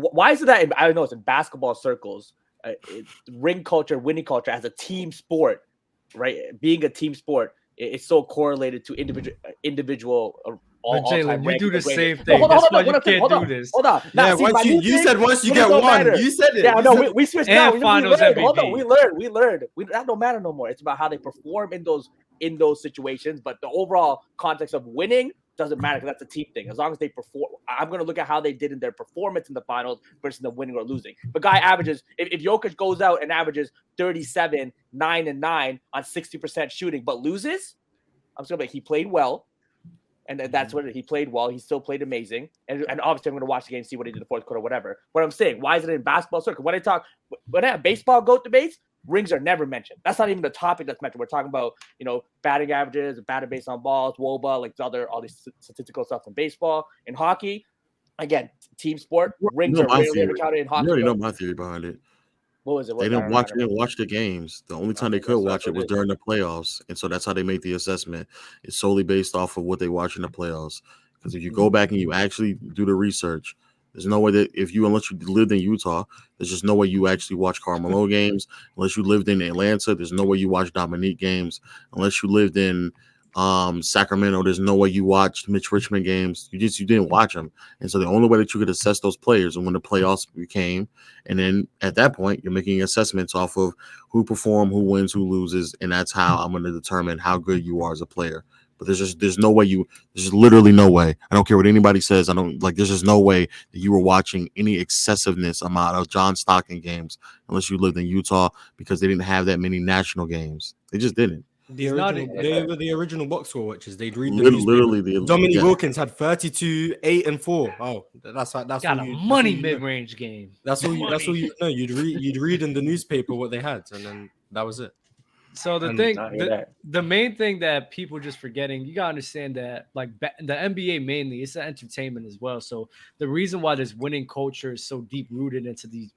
why is it that I don't know? It's in basketball circles, ring culture, winning culture as a team sport, right? Being a team sport, it's so correlated to individual. But Jalen, you do the same No, thing. hold That's on, why you hold can't on, do this. Hold on. Yeah, Now, see, you said once you get don't one, matter. you said it. Yeah, You no, said we switched. And No, finals we learned. MVP. Hold on, we learned. That don't matter no more. It's about how they perform in those situations. But the overall context of winning doesn't matter because that's a team thing. As long as they perform, I'm going to look at how they did in their performance in the finals versus them winning or losing. But guy averages, if Jokic goes out and averages 37, 9 and 9 on 60% shooting, but loses, I'm just going to be like, he played well. And that's what he played well. He still played amazing. And obviously, I'm going to watch the game, see what he did in the fourth quarter, whatever. What I'm saying, why is it in basketball circle? When I have baseball GOAT debates, rings are never mentioned. That's not even the topic that's mentioned. We're talking about, batting averages, batting based on balls, WOBA, like all these statistical stuff in baseball. In hockey, again, team sport, rings are rarely ever counted in hockey. You already know my theory behind it. What was it? They didn't watch the games. The only time they could watch it was during the playoffs. And so that's how they make the assessment. It's solely based off of what they watch in the playoffs. Because if you go back and you actually do the research, there's no way that unless you lived in Utah, there's just no way you actually watch Carmelo games. Unless you lived in Atlanta, there's no way you watch Dominique games. Unless you lived in Sacramento, there's no way you watched Mitch Richmond games. You didn't watch them. And so the only way that you could assess those players and when the playoffs came, and then at that point you're making assessments off of who perform, who wins, who loses, and that's how I'm going to determine how good you are as a player. But there's no way there's literally no way. I don't care what anybody says. There's just no way that you were watching any excessiveness amount of John Stockton games unless you lived in Utah because they didn't have that many national games. They just didn't. They were the original box score watchers. They'd read the literally Dominique Wilkins had 32, 8 and 4. Oh, that's got a money mid-range game. That's all you know. You'd read in the newspaper what they had, and then that was it. So the main thing that people just forgetting, you gotta understand that like the NBA mainly, it's an entertainment as well. So the reason why this winning culture is so deep rooted into these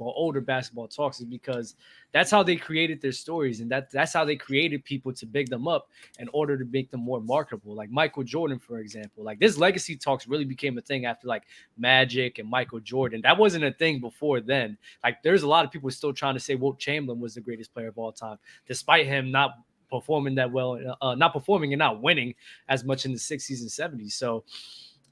older basketball talks is because that's how they created their stories, and that's how they created people to big them up in order to make them more marketable. Like Michael Jordan, for example, like this legacy talks really became a thing after like Magic and Michael Jordan. That wasn't a thing before then. Like there's a lot of people still trying to say Wilt Chamberlain was the greatest player of all time, despite him not performing that well, not performing and not winning as much in the 60s and 70s. So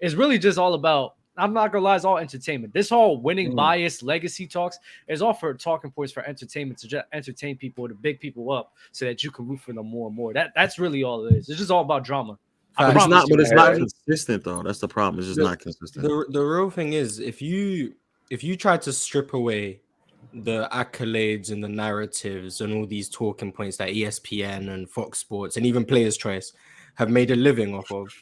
it's really just all about, I'm not gonna lie, it's all entertainment. This whole winning bias legacy talks is all for talking points for entertainment, to just entertain people, to big people up so that you can root for them more and more. That's really all it is. It's just all about drama. It's not consistent though. That's the problem. It's just not consistent. The real thing is if you try to strip away the accolades and the narratives and all these talking points that ESPN and Fox Sports and even Players' Choice have made a living off of,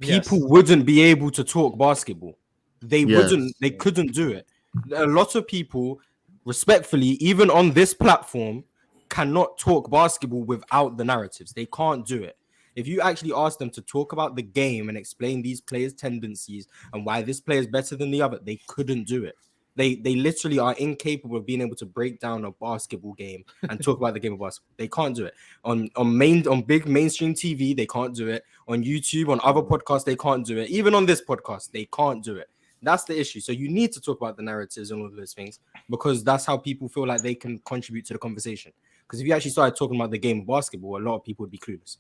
people wouldn't be able to talk basketball. They couldn't do it. A lot of people, respectfully, even on this platform, cannot talk basketball without the narratives. They can't do it. If you actually ask them to talk about the game and explain these players' tendencies and why this player is better than the other, they couldn't do it. They literally are incapable of being able to break down a basketball game and talk about the game of basketball. They can't do it. On big mainstream TV, they can't do it. On YouTube, on other podcasts, they can't do it. Even on this podcast, they can't do it. That's the issue. So you need to talk about the narratives and all of those things because that's how people feel like they can contribute to the conversation. Because if you actually started talking about the game of basketball, a lot of people would be clueless.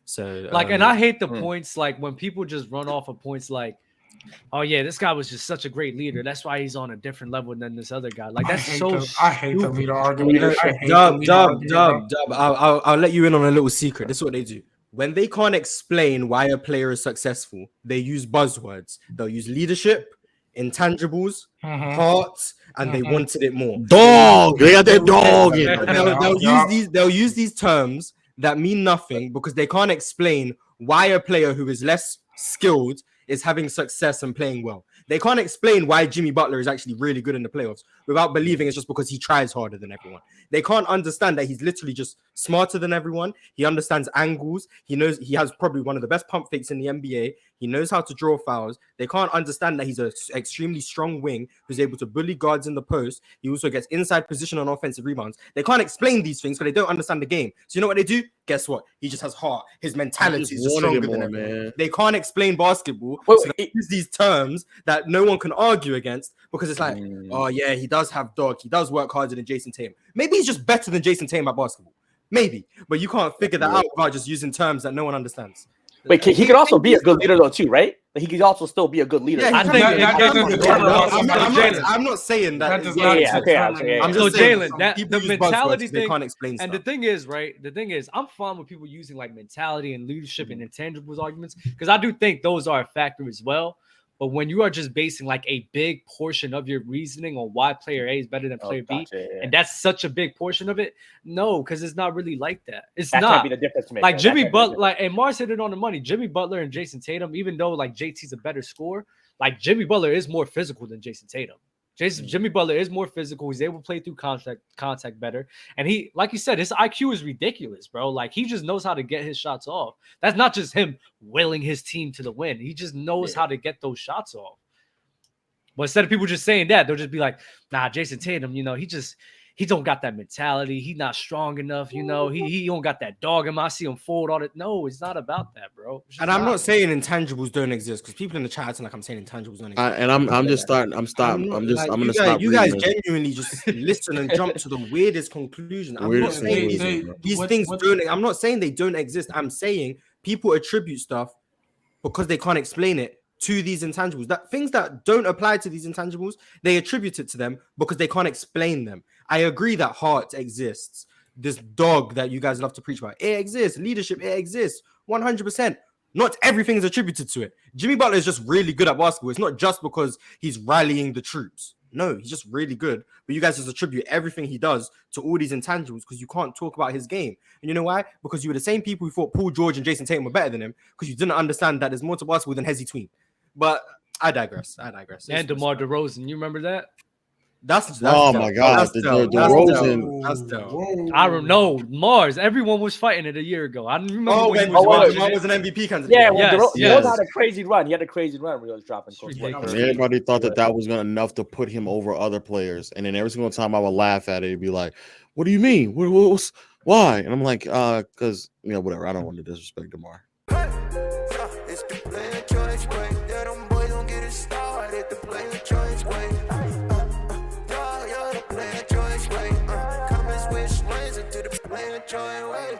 So and I hate the points like when people just run off of points like, oh yeah, this guy was just such a great leader. That's why he's on a different level than this other guy. Like that's I hate the leader argument. Dub. I'll let you in on a little secret. This is what they do. When they can't explain why a player is successful, they use buzzwords. They'll use leadership, intangibles, hearts, and they wanted it more. Dog. They got that dog in. They'll use these terms that mean nothing because they can't explain why a player who is less skilled is having success and playing well. They can't explain why Jimmy Butler is actually really good in the playoffs without believing it's just because he tries harder than everyone. They can't understand that he's literally just smarter than everyone. He understands angles. He knows he has probably one of the best pump fakes in the NBA. He knows how to draw fouls. They can't understand that he's an extremely strong wing who's able to bully guards in the post. He also gets inside position on offensive rebounds. They can't explain these things because they don't understand the game. So you know what they do? Guess what? He just has heart. His mentality is just stronger than everyone. They can't explain basketball. So they use these terms that no one can argue against because it's like, oh yeah, he does have dog. He does work harder than Jason Tatum. Maybe he's just better than Jason Tatum at basketball. Maybe, but you can't figure that out without just using terms that no one understands. Wait, he could also be a good leader though too, right? He could also still be a good leader. Yeah, I think I'm not saying that. I'm just Jalen, that the mentality thing. They can't explain and stuff. the thing is, right? The thing is, I'm fine with people using like mentality and leadership and intangibles arguments because I do think those are a factor as well. But when you are just basing like a big portion of your reasoning on why player A is better than player B, and that's such a big portion of it, no, because it's not really like that. It's that not. Can't be the difference maker. Like Jimmy Butler, like, and Mars hit it on the money. Jimmy Butler and Jason Tatum, even though like JT's a better scorer, like Jimmy Butler is more physical than Jason Tatum. Jimmy Butler is more physical. He's able to play through contact better. And he, like you said, his IQ is ridiculous, bro. Like he just knows how to get his shots off. That's not just him willing his team to the win. He just knows how to get those shots off. But instead of people just saying that, they'll just be like, nah, Jason Tatum, you know, he don't got that mentality. He's not strong enough, you know. He don't got that dog in him. I see him forward all that. No, it's not about that, bro. And I'm not saying intangibles don't exist because people in the chat acting like I'm saying intangibles don't exist. I'm gonna stop. You guys genuinely just listen and jump to the weirdest conclusion. I'm not saying these things don't. I'm not saying they don't exist. I'm saying people attribute stuff because they can't explain it to these intangibles. That things that don't apply to these intangibles, they attribute it to them because they can't explain them. I agree that heart exists. This dog that you guys love to preach about, it exists. Leadership, it exists. 100%. Not everything is attributed to it. Jimmy Butler is just really good at basketball. It's not just because he's rallying the troops. No, he's just really good. But you guys just attribute everything he does to all these intangibles because you can't talk about his game. And you know why? Because you were the same people who thought Paul George and Jason Tatum were better than him because you didn't understand that there's more to basketball than Hezi Tween. But I digress. And DeMar DeRozan, you remember that? That's oh my god, DeRozan. That's dope. I don't know. Mars, everyone was fighting it a year ago. I don't remember when DeRozan was an MVP candidate. Yeah, DeRozan had a crazy run. He had a crazy run where he was dropping. Everybody thought that was enough to put him over other players, and then every single time I would laugh at it, it'd be like, "What do you mean? Why?" And I'm like, because whatever. I don't want to disrespect DeMar. It's the player choice way. Yeah, them boys don't get it started. The player choice way. Yeah, the player choice way. Come and switch lanes into the player choice way.